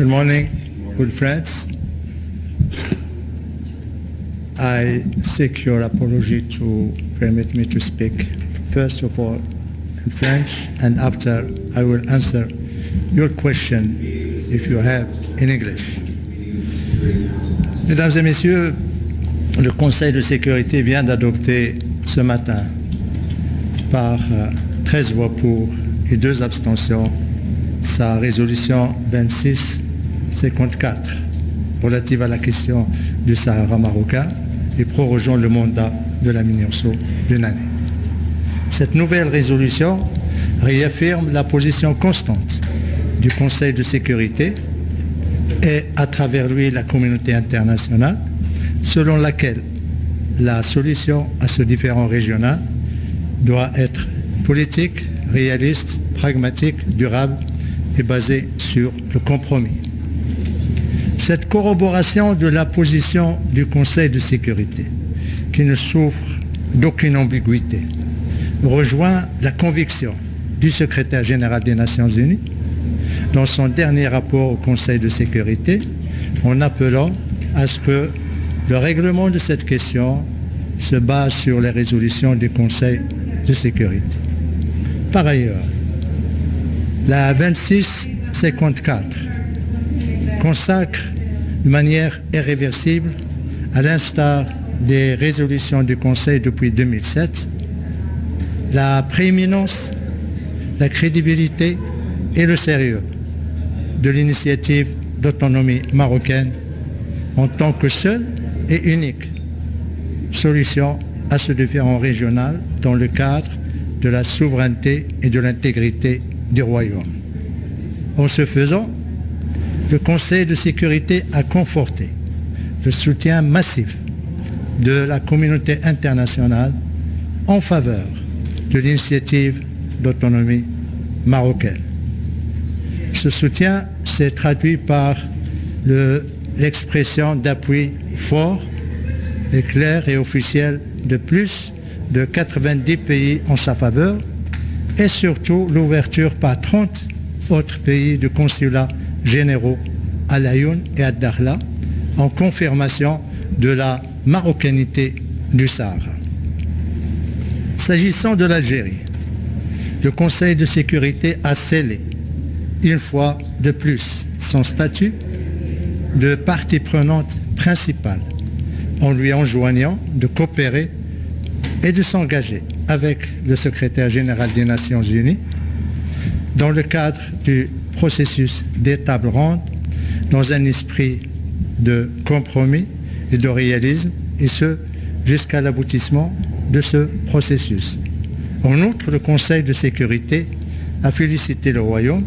Good morning, good friends. I seek your apology to permit me to speak first of all in French, and after I will answer your question if you have in English. Mesdames et messieurs, le Conseil de sécurité vient d'adopter ce matin par 13 voix pour et 2 abstentions sa résolution 2654 relative à la question du Sahara marocain et prorogeant le mandat de la MINURSO d'une année. Cette nouvelle résolution réaffirme la position constante du Conseil de sécurité et à travers lui la communauté internationale, selon laquelle la solution à ce différend régional doit être politique, réaliste, pragmatique, durable et basée sur le compromis. Cette corroboration de la position du Conseil de sécurité, qui ne souffre d'aucune ambiguïté, rejoint la conviction du secrétaire général des Nations Unies dans son dernier rapport au Conseil de sécurité en appelant à ce que le règlement de cette question se base sur les résolutions du Conseil de sécurité. Par ailleurs, la 2654 consacre de manière irréversible, à l'instar des résolutions du Conseil depuis 2007, la prééminence, la crédibilité et le sérieux de l'initiative d'autonomie marocaine en tant que seule et unique solution à ce différend régional dans le cadre de la souveraineté et de l'intégrité du Royaume. En ce faisant, le Conseil de sécurité a conforté le soutien massif de la communauté internationale en faveur de l'initiative d'autonomie marocaine. Ce soutien s'est traduit par l'expression d'appui fort et clair et officiel de plus de 90 pays en sa faveur et surtout l'ouverture par 30 autres pays de consulats généraux à Laayoune et à Dakhla en confirmation de la marocanité du Sahara. S'agissant de l'Algérie, le Conseil de sécurité a scellé une fois de plus son statut de partie prenante principale en lui enjoignant de coopérer et de s'engager avec le secrétaire général des Nations Unies dans le cadre du processus des tables rondes dans un esprit de compromis et de réalisme, et ce jusqu'à l'aboutissement de ce processus. En outre, le Conseil de sécurité a félicité le Royaume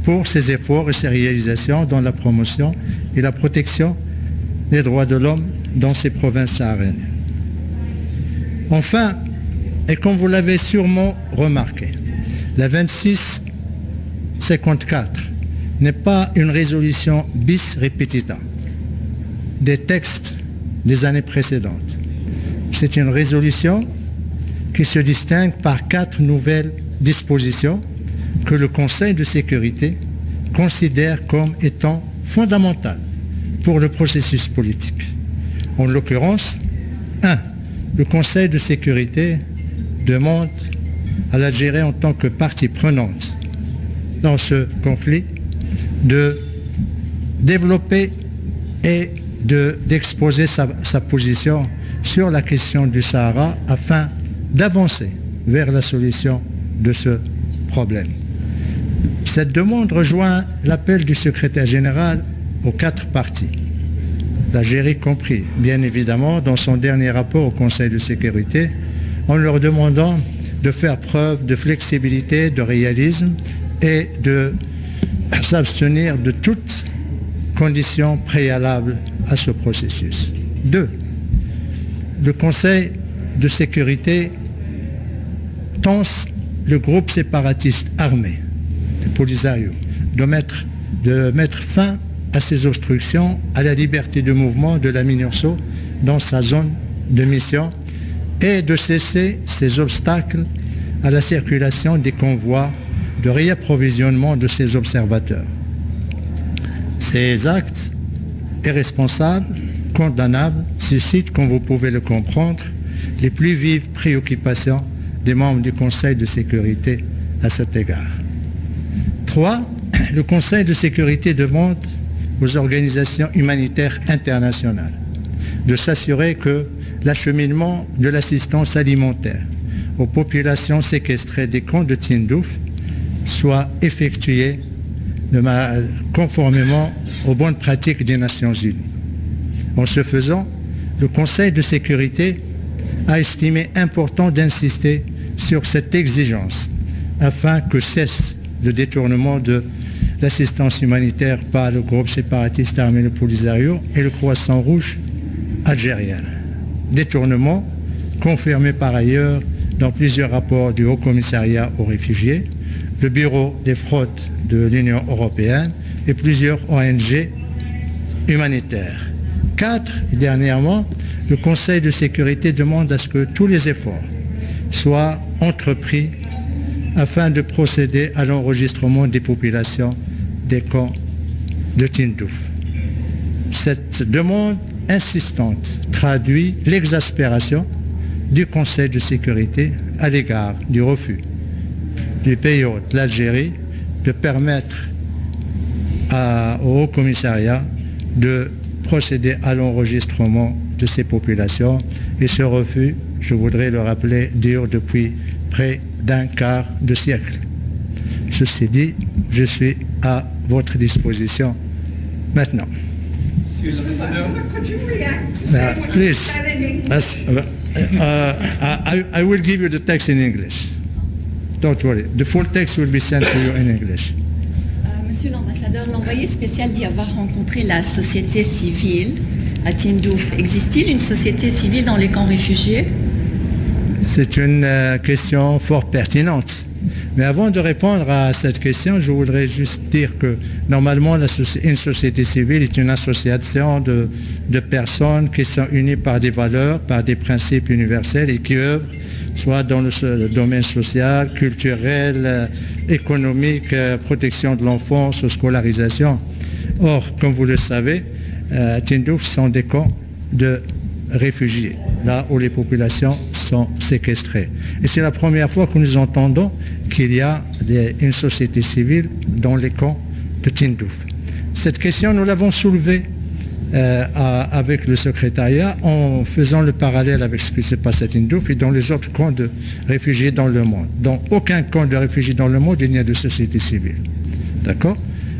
pour ses efforts et ses réalisations dans la promotion et la protection des droits de l'homme dans ces provinces sahariennes. Enfin, et comme vous l'avez sûrement remarqué, la 2654 n'est pas une résolution bis repetita des textes des années précédentes. C'est une résolution qui se distingue par 4 nouvelles dispositions que le Conseil de sécurité considère comme étant fondamentales pour le processus politique. En l'occurrence, 1. Le Conseil de sécurité demande à l'Algérie en tant que partie prenante dans ce conflit de développer et d'exposer sa position sur la question du Sahara afin d'avancer vers la solution de ce problème. Cette demande rejoint l'appel du secrétaire général aux 4 parties, l'Algérie compris, bien évidemment, dans son dernier rapport au Conseil de sécurité, en leur demandant de faire preuve de flexibilité, de réalisme et de s'abstenir de toute condition préalable à ce processus. 2. Le Conseil de sécurité tense le groupe séparatiste armé, le Polisario, de mettre fin à ces obstructions à la liberté de mouvement de la MINURSO dans sa zone de mission et de cesser ces obstacles à la circulation des convois de réapprovisionnement de ces observateurs. Ces actes irresponsables, condamnables, suscitent, comme vous pouvez le comprendre, les plus vives préoccupations des membres du Conseil de sécurité à cet égard. 3. Le Conseil de sécurité demande aux organisations humanitaires internationales de s'assurer que l'acheminement de l'assistance alimentaire aux populations séquestrées des camps de Tindouf soit effectué conformément aux bonnes pratiques des Nations Unies. En ce faisant, le Conseil de sécurité a estimé important d'insister sur cette exigence afin que cesse le détournement de l'assistance humanitaire par le groupe séparatiste armé le Polisario et le Croissant Rouge algérien. Détournement confirmé par ailleurs dans plusieurs rapports du Haut Commissariat aux réfugiés, le Bureau des fraudes de l'Union européenne et plusieurs ONG humanitaires. 4. Et dernièrement, le Conseil de sécurité demande à ce que tous les efforts soient entrepris afin de procéder à l'enregistrement des populations des camps de Tindouf. Cette demande insistante traduit l'exaspération du Conseil de sécurité à l'égard du refus du pays hôte, l'Algérie, de permettre au Haut Commissariat de procéder à l'enregistrement de ces populations. Et ce refus, je voudrais le rappeler, dure depuis près d'un quart de siècle. Ceci dit, je suis à votre disposition maintenant. Could you react to say what you Please, said in English? I will give you the text in English. Don't worry. The full text will be sent to you in English. Monsieur l'ambassadeur, l'envoyé spécial dit avoir rencontré la société civile à Tindouf. Existe-t-il une société civile dans les camps réfugiés? C'est une question fort pertinente. Mais avant de répondre à cette question, je voudrais juste dire que normalement, une société civile est une association de personnes qui sont unies par des valeurs, par des principes universels et qui œuvrent soit dans le domaine social, culturel, économique, protection de l'enfance, scolarisation. Or, comme vous le savez, Tindouf sont des camps de réfugiés, là où les populations sont séquestrées. Et c'est la première fois que nous entendons qu'il y a une société civile dans les camps de Tindouf. Cette question, nous l'avons soulevée avec le secrétariat en faisant le parallèle avec ce qui se passe à Tindouf et dans les autres camps de réfugiés dans le monde. Dans aucun camp de réfugiés dans le monde, il n'y a de société civile. D'accord ?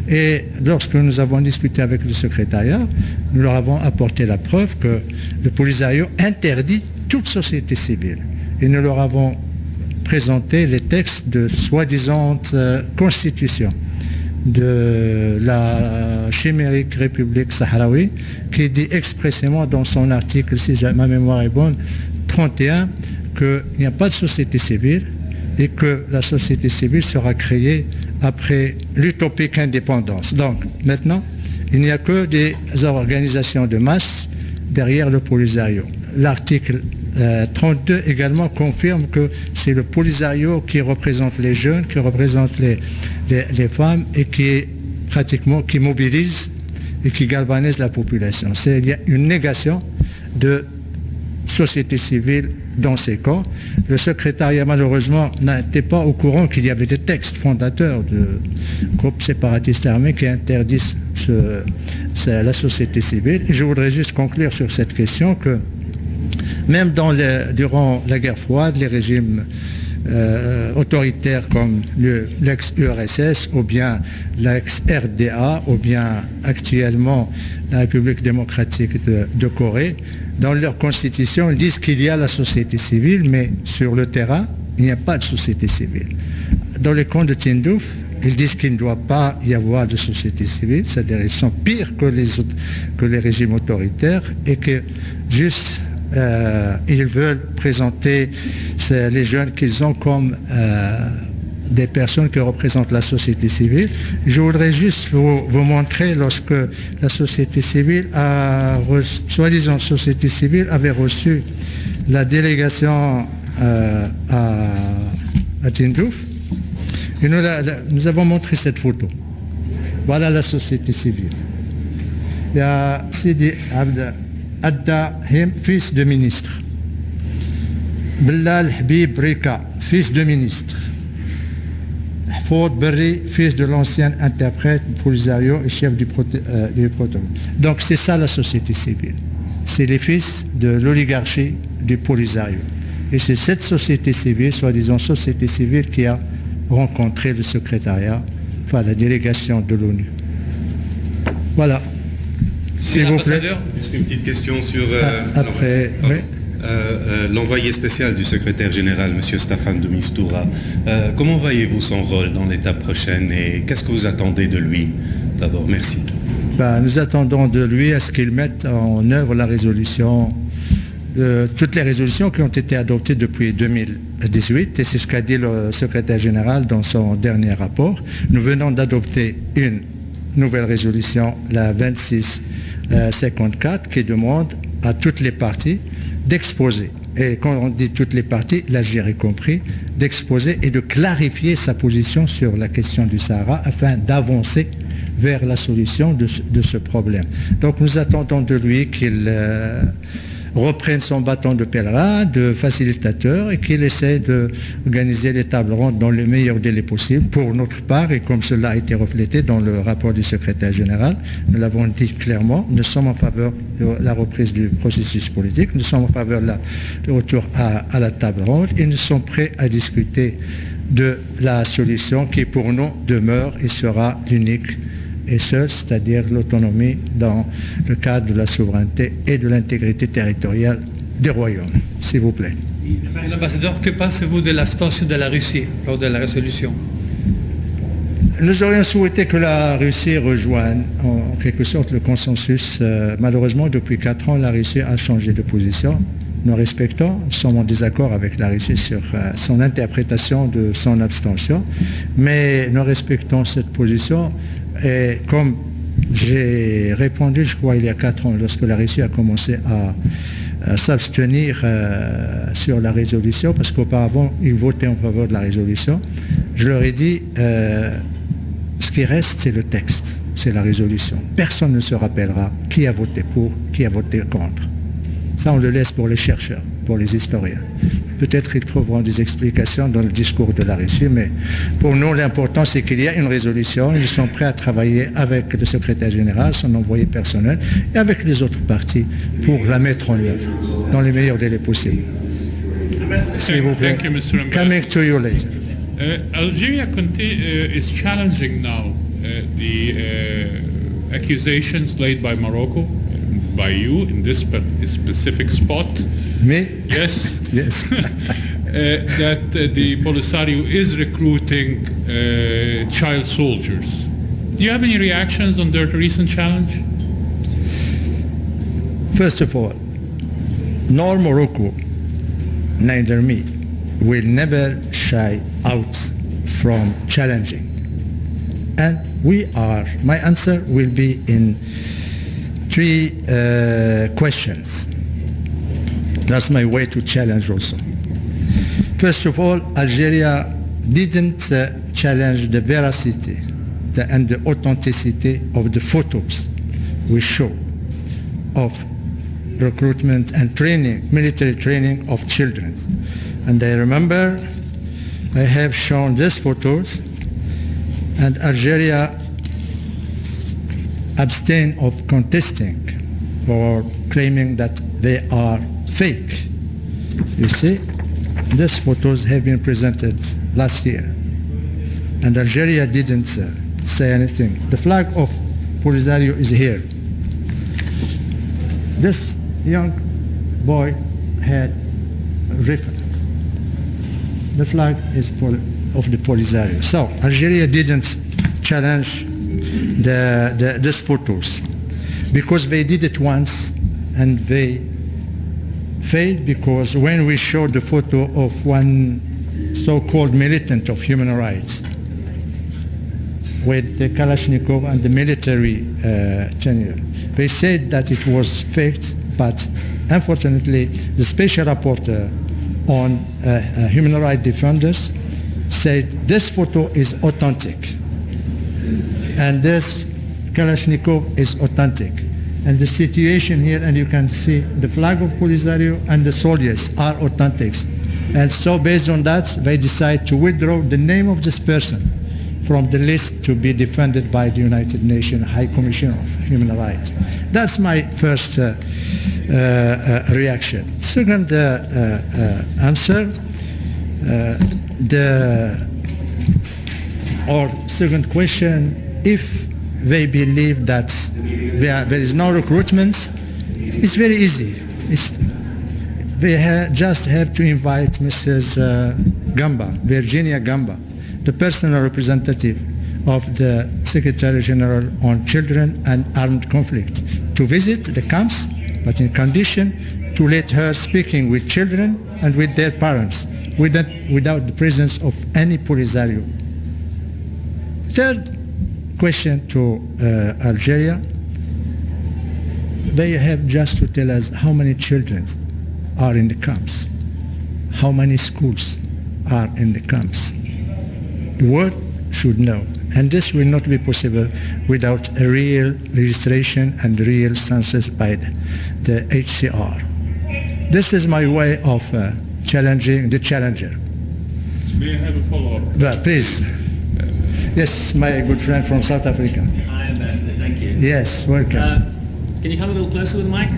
Et lorsque nous avons discuté avec le secrétariat, nous leur avons apporté la preuve que le Polisario interdit toute société civile. Et nous leur avons présenté les textes de soi-disant constitution de la chimérique République sahraoui, qui dit expressément dans son article, si ma mémoire est bonne, 31, qu'il n'y a pas de société civile et que la société civile sera créée après l'utopique indépendance. Donc, maintenant, il n'y a que des organisations de masse derrière le Polisario. L'article 32 également confirme que c'est le Polisario qui représente les jeunes, qui représente les femmes et qui mobilise et qui galvanise la population. Il y a une négation de société civile dans ces camps. Le secrétariat, malheureusement, n'était pas au courant qu'il y avait des textes fondateurs de groupes séparatistes armés qui interdisent la société civile. Et je voudrais juste conclure sur cette question que même durant la guerre froide, les régimes autoritaires comme l'ex-URSS ou bien l'ex-RDA ou bien actuellement la République démocratique de Corée, dans leur constitution, ils disent qu'il y a la société civile, mais sur le terrain, il n'y a pas de société civile. Dans les camps de Tindouf, ils disent qu'il ne doit pas y avoir de société civile, c'est-à-dire qu'ils sont pires que les régimes autoritaires et que juste ils veulent présenter les jeunes qu'ils ont comme des personnes qui représentent la société civile. Je voudrais juste vous montrer lorsque la société civile soi-disant société civile avait reçu la délégation à Tindouf. Et nous avons montré cette photo. Voilà la société civile. il y a Sidi Adda Him, fils de ministre. Bilal Habib Rika, fils de ministre. Ford Berry, fils de l'ancien interprète Polisario et chef du protocole. Donc c'est ça la société civile. C'est les fils de l'oligarchie du Polisario. Et c'est cette société civile, soi-disant société civile, qui a rencontré le secrétariat, enfin la délégation de l'ONU. Voilà. S'il vous plaît. Juste une petite question sur après, l'envoyé spécial du secrétaire général, M. Staffan de Mistura. Comment voyez-vous son rôle dans l'étape prochaine et qu'est-ce que vous attendez de lui? D'abord, merci. Nous attendons de lui à ce qu'il mette en œuvre la résolution, toutes les résolutions qui ont été adoptées depuis 2018, et c'est ce qu'a dit le secrétaire général dans son dernier rapport. Nous venons d'adopter une nouvelle résolution, la 2654, qui demande à toutes les parties d'exposer, et quand on dit toutes les parties, l'Algérie compris, d'exposer et de clarifier sa position sur la question du Sahara afin d'avancer vers la solution de ce problème. Donc nous attendons de lui qu'il reprenne son bâton de pèlerin, de facilitateur, et qu'il essaie d'organiser les tables rondes dans le meilleur délai possible pour notre part, et comme cela a été reflété dans le rapport du secrétaire général, nous l'avons dit clairement, nous sommes en faveur de la reprise du processus politique, nous sommes en faveur du retour à la table ronde, et nous sommes prêts à discuter de la solution qui pour nous demeure et sera l'unique et seul, c'est-à-dire l'autonomie dans le cadre de la souveraineté et de l'intégrité territoriale des royaumes. S'il vous plaît. Monsieur l'ambassadeur, que pensez-vous de l'abstention de la Russie lors de la résolution? Nous aurions souhaité que la Russie rejoigne en quelque sorte le consensus. Malheureusement, depuis 4 ans, la Russie a changé de position. Nous respectons, nous sommes en désaccord avec la Russie sur son interprétation de son abstention, mais nous respectons cette position. Et comme j'ai répondu, je crois, il y a 4 ans, lorsque la Russie a commencé à s'abstenir sur la résolution, parce qu'auparavant, ils votaient en faveur de la résolution, je leur ai dit, ce qui reste, c'est le texte, c'est la résolution. Personne ne se rappellera qui a voté pour, qui a voté contre. Ça, on le laisse pour les chercheurs, pour les historiens. Peut-être qu'ils trouveront des explications dans le discours de la Russie, mais pour nous, l'important, c'est qu'il y a une résolution. Ils sont prêts à travailler avec le secrétaire général, son envoyé personnel, et avec les autres partis pour la mettre en œuvre dans les meilleurs délais possibles. S'il vous plaît. Coming to you later. Algeria is challenging now the accusations laid by Morocco, by you in this specific spot. Me? Yes. Yes. That the Polisario is recruiting child soldiers. Do you have any reactions on their recent challenge? First of all, nor Morocco, neither me, will never shy out from challenging. And my answer will be in 3 questions. That's my way to challenge also. First of all, Algeria didn't challenge the veracity and the authenticity of the photos we show of recruitment and training, military training of children. And I remember I have shown these photos, and Algeria abstained of contesting or claiming that they are fake. You see, these photos have been presented last year, and Algeria didn't say anything. The flag of Polisario is here. This young boy had a rifle. The flag is of the Polisario. So Algeria didn't challenge these photos because they did it once and they failed, because when we showed the photo of one so-called militant of human rights with the Kalashnikov and the military tenure, they said that it was faked, but unfortunately the special rapporteur on human rights defenders said this photo is authentic and this Kalashnikov is authentic. And the situation here, and you can see the flag of Polisario and the soldiers are authentic. And so based on that, they decide to withdraw the name of this person from the list to be defended by the United Nations High Commission of Human Rights. That's my first reaction. Second answer, second question, if they believe that there is no recruitment, it's very easy. They just have to invite Mrs. Gamba, Virginia Gamba, the personal representative of the Secretary General on Children and Armed Conflict, to visit the camps, but in condition to let her speaking with children and with their parents, without the presence of any Polisario. Third question to Algeria, they have just to tell us how many children are in the camps, how many schools are in the camps. The world should know, and this will not be possible without a real registration and real census by the HCR. This is my way of challenging the challenger. May I have a follow-up? Well, please. Yes, my good friend from South Africa. Hi, Ambassador. Thank you. Yes, welcome. Can you come a little closer with the mic?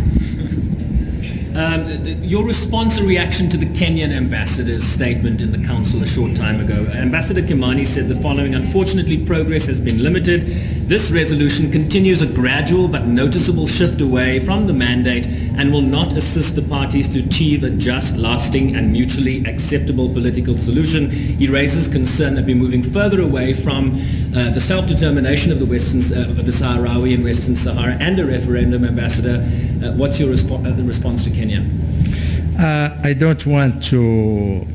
Your response and reaction to the Kenyan ambassador's statement in the council a short time ago. Ambassador Kimani said the following: unfortunately, progress has been limited. This resolution continues a gradual but noticeable shift away from the mandate and will not assist the parties to achieve a just, lasting and mutually acceptable political solution. He raises concern that we're moving further away from the self-determination of the Sahrawi in Western Sahara and a referendum. Ambassador, what's your response to Kenya? I don't want to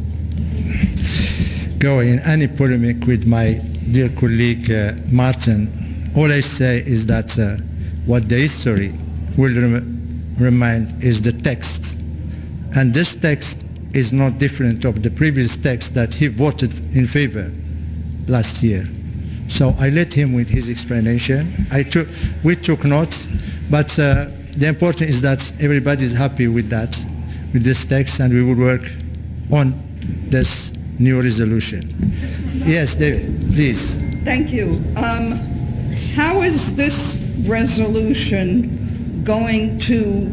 go in any polemic with my dear colleague Martin. All I say is that what the history will remind is the text. And this text is not different of the previous text that he voted in favor last year. So I let him with his explanation. We took notes, but the important is that everybody is happy with that, with this text, and we will work on this new resolution. Yes, David, please. Thank you. How is this resolution going to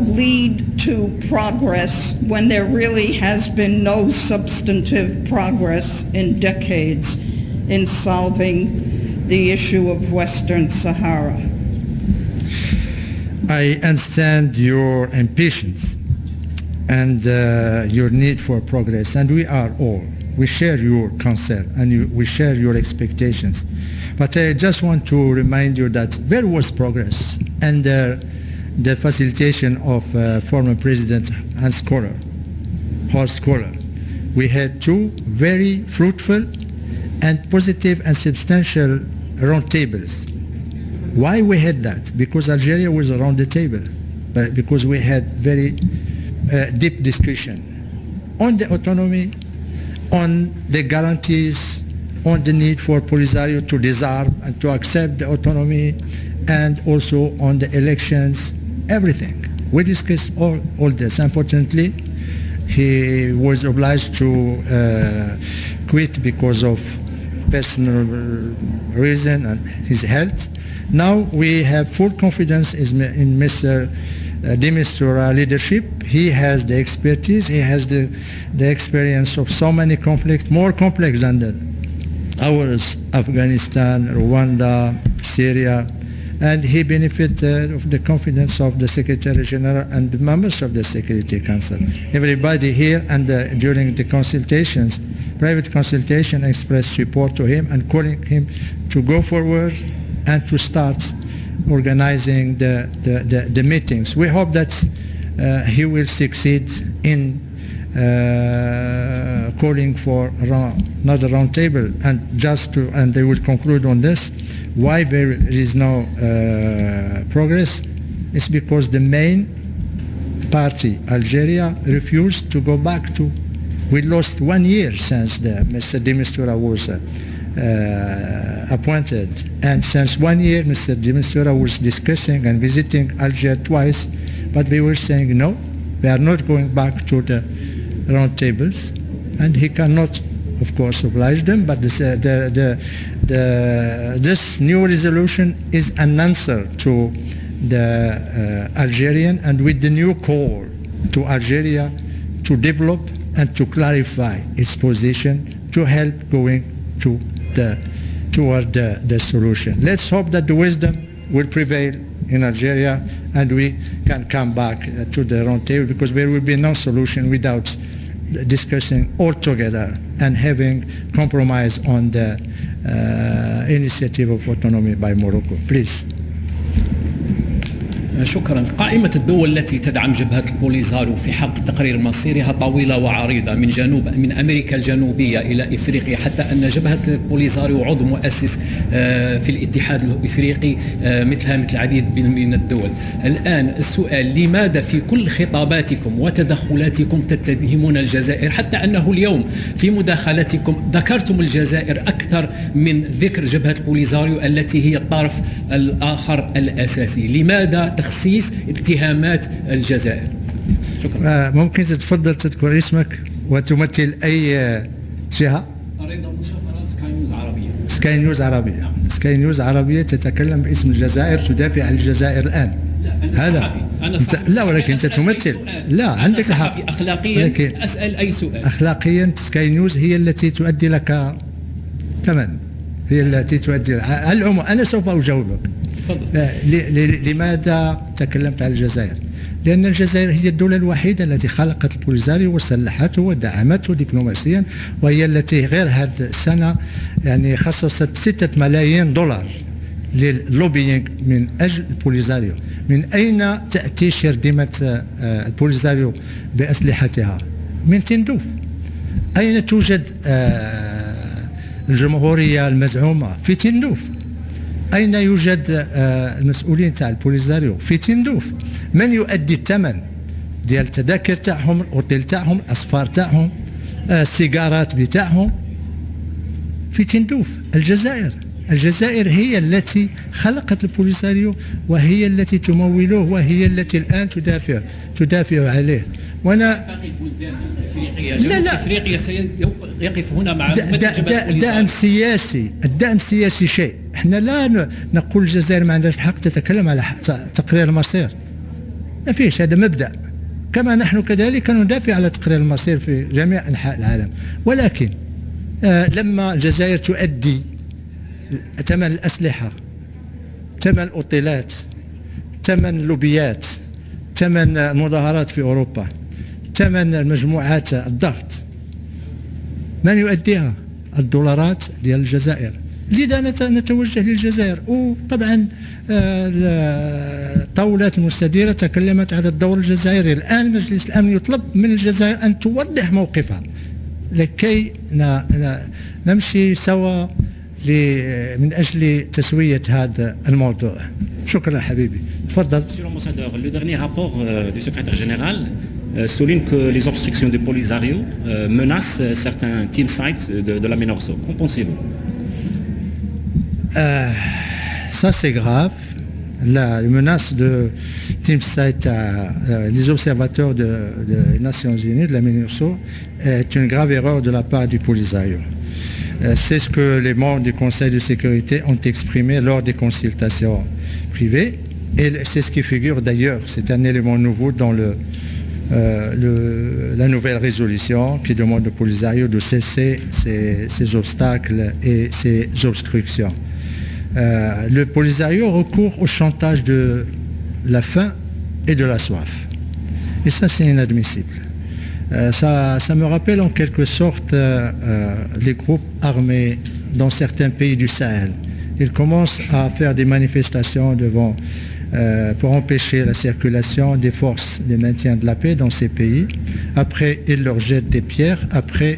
lead to progress when there really has been no substantive progress in decades in solving the issue of Western Sahara? I understand your impatience and your need for progress, and we share your concern and we share your expectations. But I just want to remind you that there was progress under the facilitation of former President Horst Kohler. We had two very fruitful and positive and substantial roundtables. Why we had that? Because Algeria was around the table, but because we had very deep discussion on the autonomy, on the guarantees, on the need for Polisario to disarm and to accept the autonomy, and also on the elections, everything. We discussed all this. Unfortunately, he was obliged to quit because of personal reason and his health. Now we have full confidence in Mr. de Mistura leadership. He has the expertise, he has the experience of so many conflicts, more complex than ours, Afghanistan, Rwanda, Syria, and he benefited of the confidence of the Secretary General and the members of the Security Council. Everybody here and during the consultations, private consultation, expressed support to him and calling him to go forward and to start organizing the meetings. We hope that he will succeed in calling for another round table, and they will conclude on this. Why there is no progress? It's because the main party, Algeria, refused to go back to. We lost 1 year since Mr. de Mistura was appointed. And since 1 year, Mr. de Mistura was discussing and visiting Algiers twice, but they were saying no, we are not going back to the round tables, and he cannot, of course, oblige them, but this new resolution is an answer to the Algerian, and with the new call to Algeria to develop and to clarify its position to help going toward the solution. Let's hope that the wisdom will prevail in Algeria and we can come back to the round table, because there will be no solution without discussing all together and having compromise on the initiative of autonomy by Morocco. Please. شكرا. قائمة الدول التي تدعم جبهة البوليزاريو في حق تقرير مصيرها طويلة وعريضة من أمريكا الجنوبية إلى إفريقيا، حتى أن جبهة البوليزاريو عضو مؤسس في الاتحاد الإفريقي مثل العديد من الدول. الآن السؤال: لماذا في كل خطاباتكم وتدخلاتكم تتهمون الجزائر، حتى أنه اليوم في مداخلتكم ذكرتم الجزائر أكثر من ذكر جبهة البوليزاريو التي هي الطرف الآخر الأساسي؟ لماذا تخصيص اتهامات الجزائر؟ شكرا. ممكن تتفضل تذكر اسمك وتمثل أي جهة؟ أريد مشاهدة سكاي نيوز عربية. سكاي نيوز عربية. سكاي نيوز عربية تتكلم باسم الجزائر، تدافع عن الجزائر الآن. هذا لا، ولكن أنت تمثل. لا، عندك الحق. أخلاقيا أسأل أي سؤال. أخلاقيا سكاي نيوز هي التي تؤدي لك ثمن، هي التي تؤدي العموم. أنا سوف أجاوبك. لماذا تكلمت عن الجزائر؟ لأن الجزائر هي الدولة الوحيدة التي خلقت البوليزاريو وسلحته ودعمته دبلوماسيا، وهي التي غير هذه السنة يعني خصصت 6 ملايين دولار لللوبينج من أجل البوليزاريو. من أين تأتي شردمة البوليزاريو بأسلحتها؟ من تندوف. أين توجد الجمهورية المزعومة؟ في تندوف. أين يوجد المسؤولين تاع البوليزاريو؟ في تندوف. من يؤدي الثمن ديال التذاكر تاعهم، الاوتيل تاعهم، الأسفار تاعهم، السيجارات بتاعهم؟ في تندوف. الجزائر. الجزائر هي التي خلقت البوليزاريو، وهي التي تموله، وهي التي الآن تدافع عليه. وانا لا افريقيا سيقف هنا مع الدعم السياسي. الدعم السياسي شيء، احنا لا نقول الجزائر ما عندهاش الحق تتكلم على تقرير المصير، ما فيش، هذا مبدأ. كما نحن كذلك ندافع على تقرير المصير في جميع أنحاء العالم، ولكن لما الجزائر تؤدي ثمن الأسلحة، ثمن الأوتيلات، ثمن اللوبيات، ثمن المظاهرات في أوروبا، ثمن المجموعات الضغط، من يؤديها؟ الدولارات ديال الجزائر. لذا نتوجه للجزائر. وطبعا الطاولات المستديرة تكلمت على الدور الجزائري. الآن مجلس الأمن يطلب من الجزائر أن توضح موقفها لكي نمشي سوا من أجل تسوية هذا الموضوع. شكرا حبيبي. تفضل. Monsieur l'ambassadeur, le dernier rapport du secrétaire général souligne que les obstructions du Polisario menacent certains team sites de la MINURSO. Qu'en pensez-vous? Ça c'est grave. La menace de team site les observateurs des Nations Unies, de la MINURSO, est une grave erreur de la part du Polisario. C'est ce que les membres du Conseil de sécurité ont exprimé lors des consultations privées, et c'est ce qui figure d'ailleurs, c'est un élément nouveau dans la nouvelle résolution qui demande au Polisario de cesser ces obstacles et ces obstructions. Le Polisario recourt au chantage de la faim et de la soif, et ça c'est inadmissible. Ça me rappelle en quelque sorte les groupes armés dans certains pays du Sahel. Ils commencent à faire des manifestations pour empêcher la circulation des forces de maintien de la paix dans ces pays. Après, ils leur jettent des pierres, après,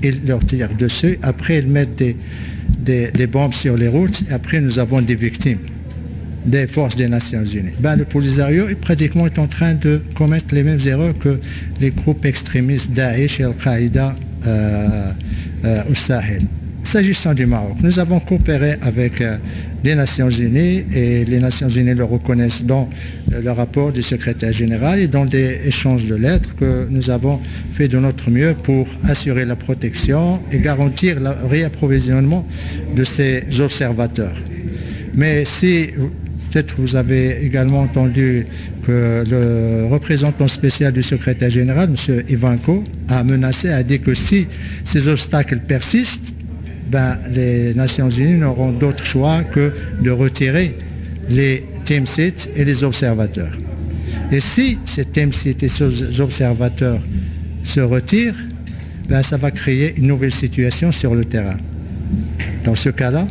ils leur tirent dessus, après, ils mettent des bombes sur les routes, et après, nous avons des victimes des forces des Nations Unies. Le Polisario pratiquement est en train de commettre les mêmes erreurs que les groupes extrémistes Daesh et Al-Qaïda au Sahel. S'agissant du Maroc, nous avons coopéré avec les Nations Unies et les Nations Unies le reconnaissent dans le rapport du secrétaire général et dans des échanges de lettres que nous avons fait de notre mieux pour assurer la protection et garantir le réapprovisionnement de ces observateurs. Mais si peut-être vous avez également entendu que le représentant spécial du secrétaire général, M. Ivanko, a menacé, a dit que si ces obstacles persistent, les Nations Unies n'auront d'autre choix que de retirer les team seats et les observateurs. Et si ces team seats et ces observateurs se retirent, ça va créer une nouvelle situation sur le terrain. Dans ce cas-là,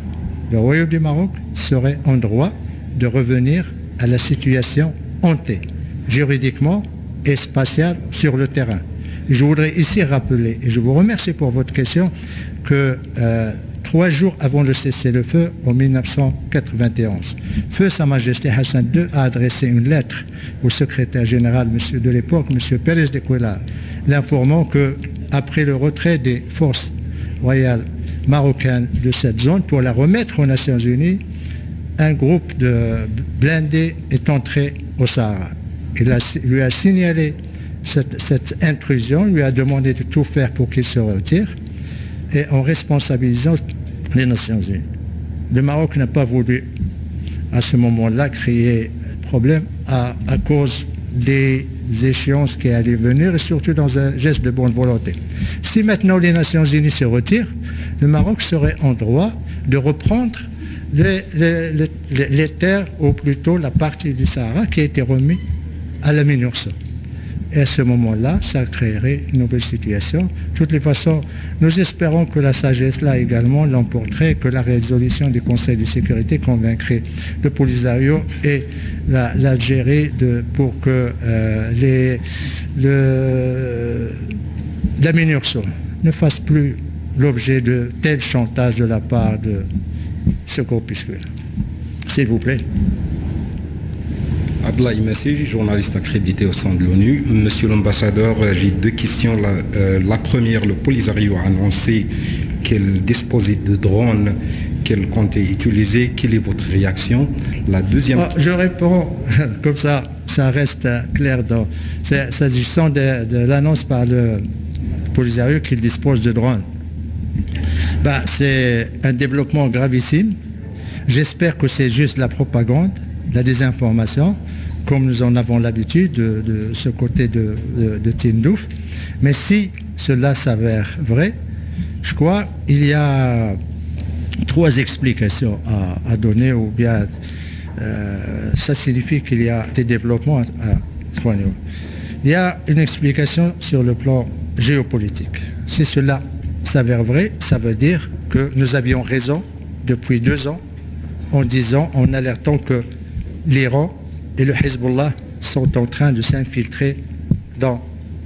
le Royaume du Maroc serait en droit de revenir à la situation hantée, juridiquement et spatiale sur le terrain. Je voudrais ici rappeler, et je vous remercie pour votre question, que 3 jours avant le cessez-le-feu, en 1991, Feu Sa Majesté Hassan II a adressé une lettre au secrétaire général de l'époque, M. Pérez de Cuellar, l'informant qu'après le retrait des forces royales marocaines de cette zone pour la remettre aux Nations Unies, un groupe de blindés est entré au Sahara. Il lui a signalé cette intrusion, lui a demandé de tout faire pour qu'il se retire, et en responsabilisant les Nations Unies. Le Maroc n'a pas voulu, à ce moment-là, créer problème à cause des échéances qui allaient venir, et surtout dans un geste de bonne volonté. Si maintenant les Nations Unies se retirent, le Maroc serait en droit de reprendre les terres, ou plutôt la partie du Sahara qui a été remise à la MINURSO. Et à ce moment-là, ça créerait une nouvelle situation. De toutes les façons, nous espérons que la sagesse là également l'emporterait, que la résolution du Conseil de sécurité convaincrait le Polisario et l'Algérie pour que la MINURSO ne fasse plus l'objet de tel chantage de la part de ce corpuscule. S'il vous plaît. Abdoulaye Messi, journaliste accrédité au sein de l'ONU. Monsieur l'ambassadeur, j'ai 2 questions. La première, le Polisario a annoncé qu'elle disposait de drones qu'elle comptait utiliser. Quelle est votre réaction? La deuxième... Je réponds comme ça reste clair. S'agissant de l'annonce par le Polisario qu'il dispose de drones. C'est un développement gravissime. J'espère que c'est juste la propagande, la désinformation, comme nous en avons l'habitude de ce côté de Tindouf. Mais si cela s'avère vrai, je crois qu'il y a 3 explications à donner, ou bien ça signifie qu'il y a des développements à 3 niveaux. Il y a une explication sur le plan géopolitique. Si cela s'avère vrai, ça veut dire que nous avions raison depuis 2 ans en alertant que l'Iran et le Hezbollah sont en train de s'infiltrer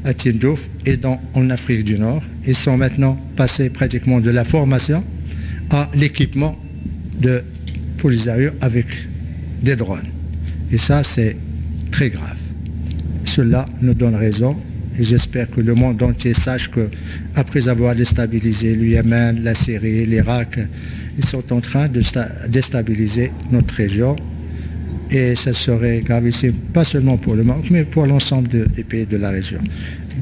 à Tindouf et en Afrique du Nord. Ils sont maintenant passés pratiquement de la formation à l'équipement de Polisario avec des drones. Et ça, c'est très grave. Cela nous donne raison et j'espère que le monde entier sache qu'après avoir déstabilisé le Yémen, la Syrie, l'Irak, ils sont en train de déstabiliser notre région. Et ça serait gravissime, pas seulement pour le Maroc, mais pour l'ensemble des pays de la région.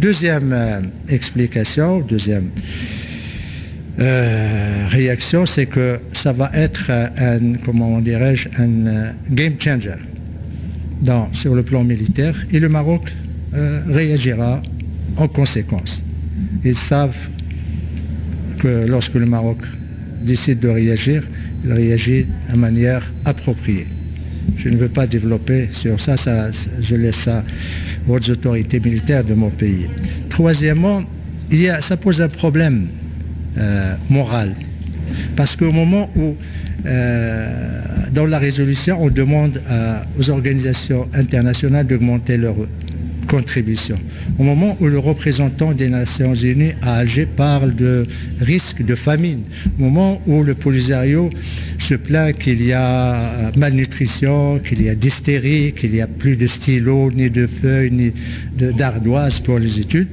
Deuxième explication, deuxième réaction, c'est que ça va être un game changer sur le plan militaire, et le Maroc réagira en conséquence. Ils savent que lorsque le Maroc décide de réagir, il réagit de manière appropriée. Je ne veux pas développer sur ça, je laisse ça aux autorités militaires de mon pays. Troisièmement, ça pose un problème moral. Parce qu'au moment où, dans la résolution, on demande aux organisations internationales d'augmenter leur contribution. Au moment où le représentant des Nations Unies à Alger parle de risque de famine, au moment où le Polisario se plaint qu'il y a malnutrition, qu'il y a d'hystérie, qu'il n'y a plus de stylos, ni de feuilles, ni d'ardoises pour les études,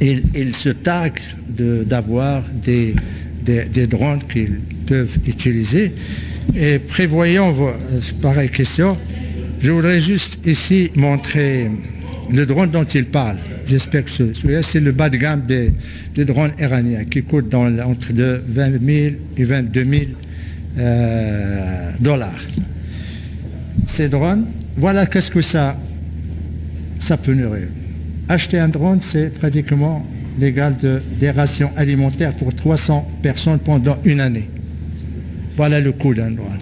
il se targue d'avoir des des drones qu'ils peuvent utiliser. Et prévoyant pareille question, je voudrais juste ici montrer le drone dont il parle. J'espère que c'est le bas de gamme des drones iraniens qui coûtent entre 20 000 et 22 000 dollars. Ces drones, voilà qu'est-ce que ça peut nourrir. Acheter un drone, c'est pratiquement l'égal des rations alimentaires pour 300 personnes pendant une année. Voilà le coût d'un drone.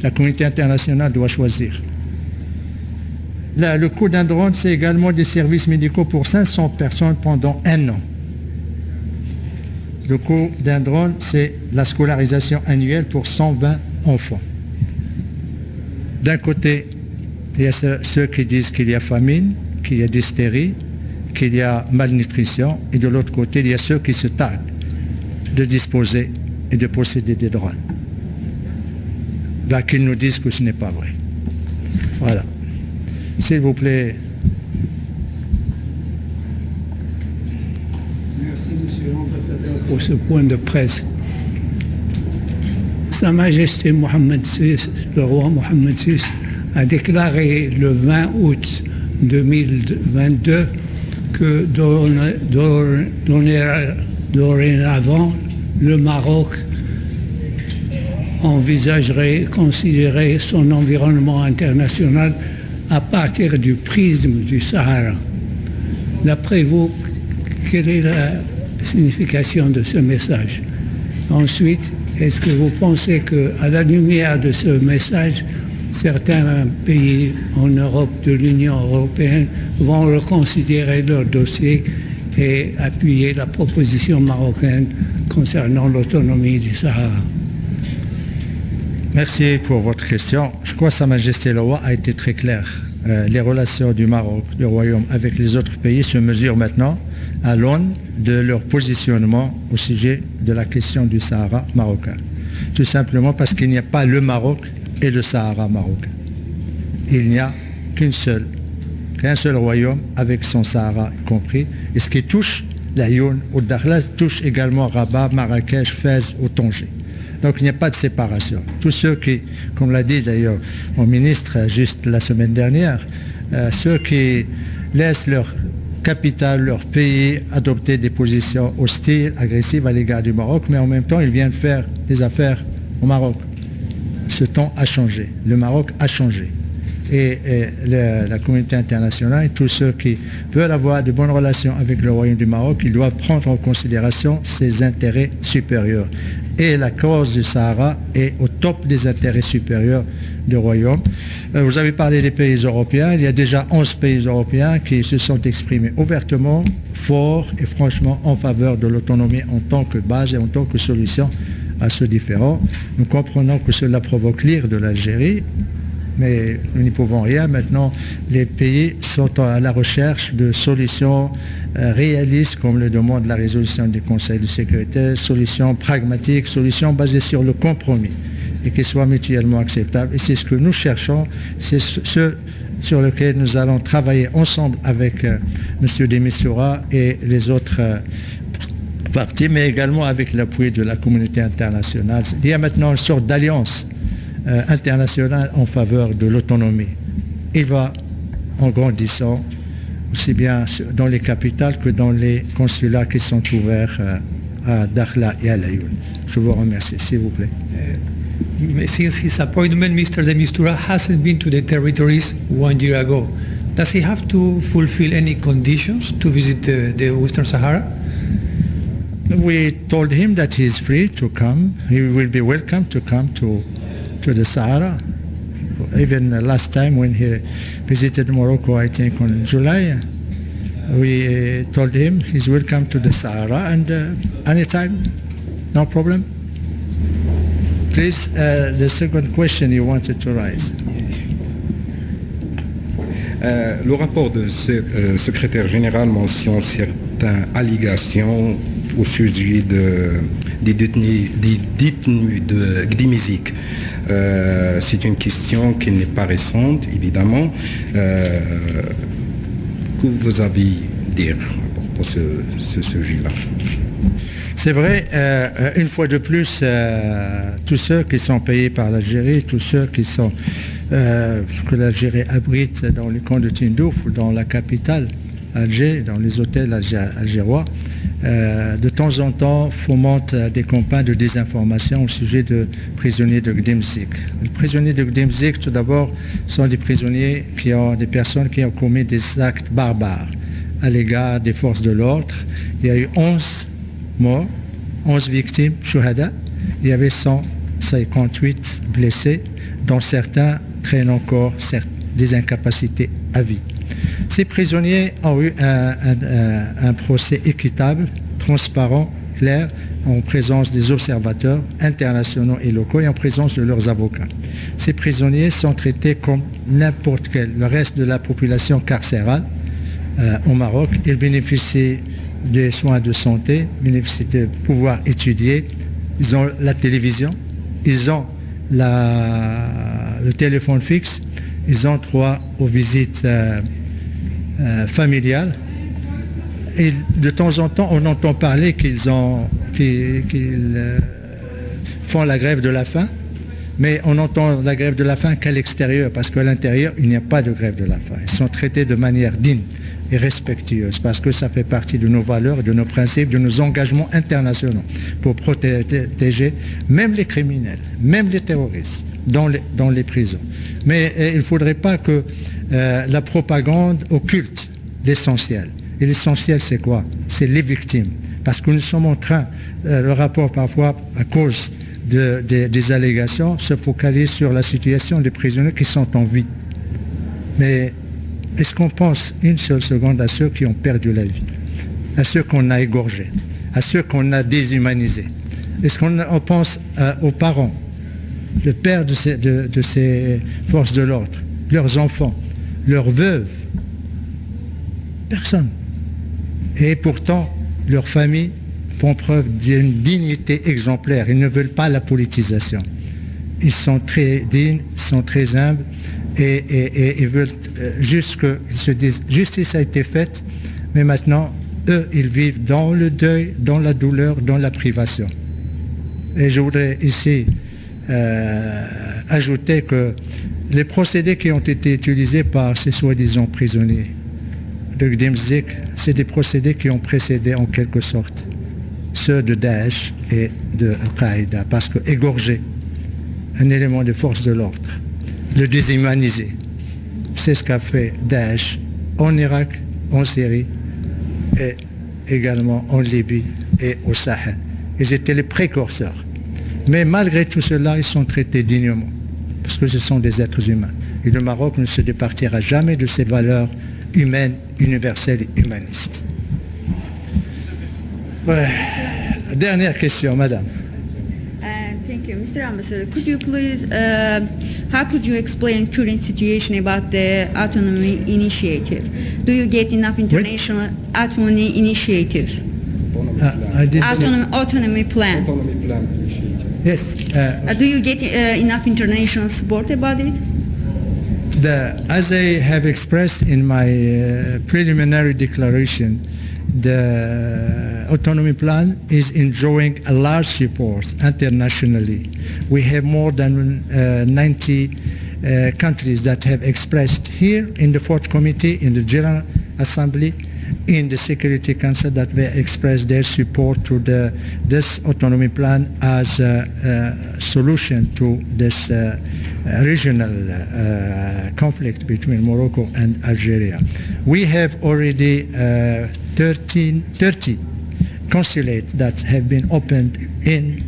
La communauté internationale doit choisir. Là, le coût d'un drone, c'est également des services médicaux pour 500 personnes pendant un an. Le coût d'un drone, c'est la scolarisation annuelle pour 120 enfants. D'un côté, il y a ceux qui disent qu'il y a famine, qu'il y a d'hystérie, qu'il y a malnutrition, et de l'autre côté, il y a ceux qui se targuent de disposer et de posséder des drones. Là, qu'ils nous disent que ce n'est pas vrai. Voilà. S'il vous plaît. Merci, Monsieur l'Ambassadeur, pour ce point de presse. Sa Majesté Mohammed VI, le roi Mohammed VI, a déclaré le 20 août 2022 que dorénavant, le Maroc considérer son environnement international à partir du prisme du Sahara. D'après vous, quelle est la signification de ce message? Ensuite, est-ce que vous pensez qu'à la lumière de ce message, certains pays en Europe, de l'Union européenne, vont reconsidérer leur dossier et appuyer la proposition marocaine concernant l'autonomie du Sahara? Merci pour votre question. Je crois que Sa Majesté le Roi a été très clair. Les relations du Maroc, du Royaume avec les autres pays se mesurent maintenant à l'aune de leur positionnement au sujet de la question du Sahara marocain. Tout simplement parce qu'il n'y a pas le Maroc et le Sahara marocain. Il n'y a qu'un seul royaume avec son Sahara compris. Et ce qui touche l'Aïoun ou Dakhla touche également Rabat, Marrakech, Fès ou Tanger. Donc il n'y a pas de séparation. Tous ceux qui, comme l'a dit d'ailleurs mon ministre juste la semaine dernière, ceux qui laissent leur capitale, leur pays adopter des positions hostiles, agressives à l'égard du Maroc, mais en même temps ils viennent faire des affaires au Maroc. Ce temps a changé. Le Maroc a changé. Et la communauté internationale et tous ceux qui veulent avoir de bonnes relations avec le Royaume du Maroc, ils doivent prendre en considération ses intérêts supérieurs. Et la cause du Sahara est au top des intérêts supérieurs du Royaume. Vous avez parlé des pays européens. Il y a déjà 11 pays européens qui se sont exprimés ouvertement, fort et franchement en faveur de l'autonomie en tant que base et en tant que solution à ce différend. Nous comprenons que cela provoque l'ire de l'Algérie, mais nous n'y pouvons rien. Maintenant, les pays sont à la recherche de solutions réalistes, comme le demande la résolution du Conseil de sécurité, solutions pragmatiques, solutions basées sur le compromis et qui soient mutuellement acceptables. Et c'est ce que nous cherchons, c'est ce sur lequel nous allons travailler ensemble avec M. de Mistura et les autres partis, mais également avec l'appui de la communauté internationale. Il y a maintenant une sorte d'alliance internationale en faveur de l'autonomie. Il va en grandissant, aussi bien dans les capitales que dans les consulats qui sont ouverts à Dakhla et à Laayoune. Je vous remercie, s'il vous plaît. Since his appointment, Mr. de Mistura hasn't been to the territories 1 year ago. Does he have to fulfill any conditions to visit the Western Sahara? We told him that he is free to come. He will be welcome to come to the Sahara. Even last time when he visited Morocco, I think on July, we told him he's welcome to the Sahara and anytime, no problem. Please, the second question you wanted to raise. Le rapport du secrétaire général mentionne certaines allégations au sujet des détenus de Gdimizik. C'est une question qui n'est pas récente, évidemment. Que vous avez à dire pour ce sujet-là? C'est vrai, une fois de plus, tous ceux qui sont payés par l'Algérie, tous ceux que l'Algérie abrite dans les camps de Tindouf ou dans la capitale, Alger, dans les hôtels algérois, de temps en temps fomentent des campagnes de désinformation au sujet de prisonniers de Gdemzik. Les prisonniers de Gdemzik, tout d'abord, sont des prisonniers des personnes qui ont commis des actes barbares à l'égard des forces de l'ordre. Il y a eu 11 morts, 11 victimes, shuhada. Il y avait 158 blessés, dont certains traînent encore des incapacités à vie. Ces prisonniers ont eu un procès équitable, transparent, clair, en présence des observateurs internationaux et locaux et en présence de leurs avocats. Ces prisonniers sont traités comme n'importe quel, le reste de la population carcérale au Maroc. Ils bénéficient des soins de santé, bénéficient de pouvoir étudier. Ils ont la télévision, ils ont le téléphone fixe, ils ont droit aux visites familiales. Et de temps en temps, on entend parler qu'ils font la grève de la faim, mais on entend la grève de la faim qu'à l'extérieur, parce qu'à l'intérieur, il n'y a pas de grève de la faim. Ils sont traités de manière digne et respectueuse, parce que ça fait partie de nos valeurs, de nos principes, de nos engagements internationaux pour protéger même les criminels, même les terroristes dans les prisons. Mais il ne faudrait pas que la propagande occulte l'essentiel. Et l'essentiel, c'est quoi? C'est les victimes. Parce que nous sommes en train, le rapport parfois, à cause des allégations, se focalise sur la situation des prisonniers qui sont en vie. Mais est-ce qu'on pense une seule seconde à ceux qui ont perdu la vie, à ceux qu'on a égorgés, à ceux qu'on a déshumanisés? Est-ce qu'on pense aux parents, le père de ces forces de l'ordre, leurs enfants, leurs veuves? Personne. Et pourtant, leurs familles font preuve d'une dignité exemplaire. Ils ne veulent pas la politisation. Ils sont très dignes, sont très humbles et ils veulent juste qu'ils se disent justice a été faite, mais maintenant, eux, ils vivent dans le deuil, dans la douleur, dans la privation. Et je voudrais ici ajouter que les procédés qui ont été utilisés par ces soi-disant prisonniers de Gdemzik, c'est des procédés qui ont précédé en quelque sorte ceux de Daesh et de Al-Qaïda, parce que égorger un élément de force de l'ordre, le déshumaniser, c'est ce qu'a fait Daesh en Irak, en Syrie et également en Libye et au Sahel. Ils étaient les précurseurs. Mais malgré tout cela, ils sont traités dignement, parce que ce sont des êtres humains. Et le Maroc ne se départira jamais de ses valeurs humaines, universelles et humanistes. Ouais. Dernière question, madame. Thank you. Mr. Ambassador, could you please, how could you explain current situation about the autonomy initiative? Do you get enough international autonomy initiative? Autonomy plan. Yes. Do you get enough international support about it? As I have expressed in my preliminary declaration, the autonomy plan is enjoying a large support internationally. We have more than 90 countries that have expressed here in the Fourth Committee, in the General Assembly, in the Security Council, that they expressed their support to this autonomy plan as a solution to this regional conflict between Morocco and Algeria. We have already 30 consulates that have been opened in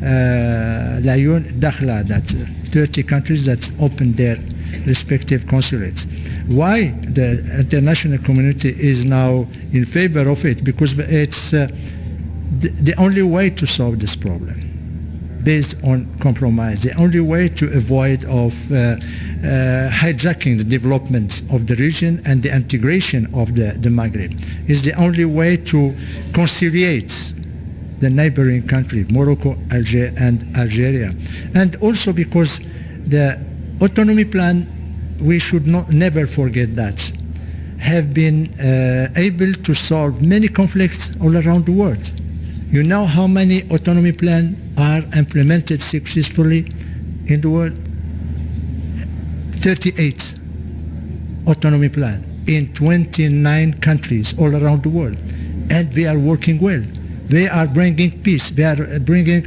Laayoune, Dakhla, that 30 countries that opened their respective consulates. Why the international community is now in favor of it? Because it's the only way to solve this problem, based on compromise. The only way to avoid of hijacking the development of the region and the integration of the Maghreb is the only way to conciliate the neighboring country, Morocco, Algeria, and Algeria. And also because the autonomy plan, we should never forget that, have been able to solve many conflicts all around the world. You know how many autonomy plans are implemented successfully in the world? 38 autonomy plans in 29 countries all around the world. And they are working well. They are bringing peace. They are bringing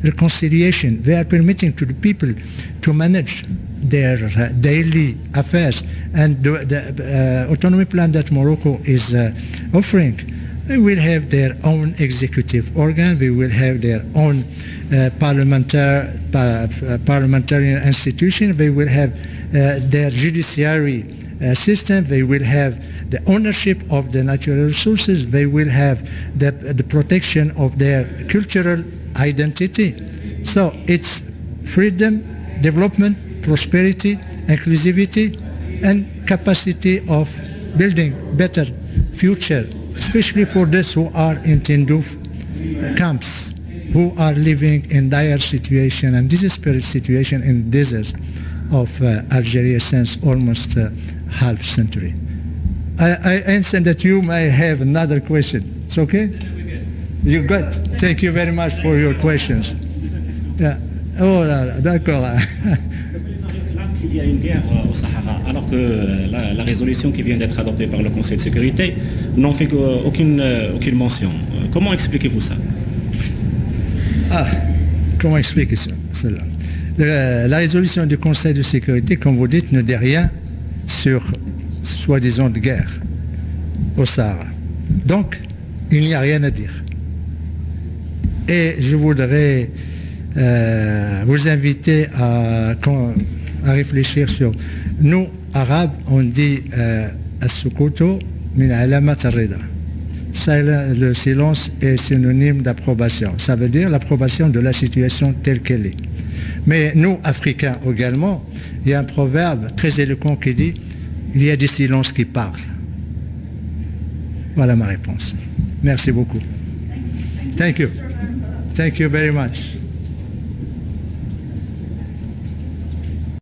reconciliation. They are permitting to the people to manage their daily affairs. And the autonomy plan that Morocco is offering, they will have their own executive organ. They will have their own parliamentarian institution. They will have their judiciary system. They will have the ownership of the natural resources. They will have the protection of their cultural identity. So it's freedom, development, prosperity, inclusivity, and capacity of building better future, especially for those who are in Tindouf camps, who are living in dire situation and desperate situation in the deserts of Algeria since almost half century. I understand that you may have another question. It's okay? You got. Thank you very much for your questions. Yeah. Oh là là, d'accord. Il y a une guerre au Sahara, alors que la résolution qui vient d'être adoptée par le Conseil de sécurité n'en fait aucune mention. Comment expliquez-vous ça? Comment expliquer cela? La résolution du Conseil de sécurité, comme vous dites, ne dit rien sur soi-disant de guerre au Sahara. Donc, il n'y a rien à dire. Et je voudrais vous inviter à réfléchir sur... Nous, Arabes, on dit as-sukutu min alamat ar-rida. Le silence est synonyme d'approbation. Ça veut dire l'approbation de la situation telle qu'elle est. Mais nous, Africains également, il y a un proverbe très éloquent qui dit « Il y a des silences qui parlent ». Voilà ma réponse. Merci beaucoup. Thank you. Thank you very much.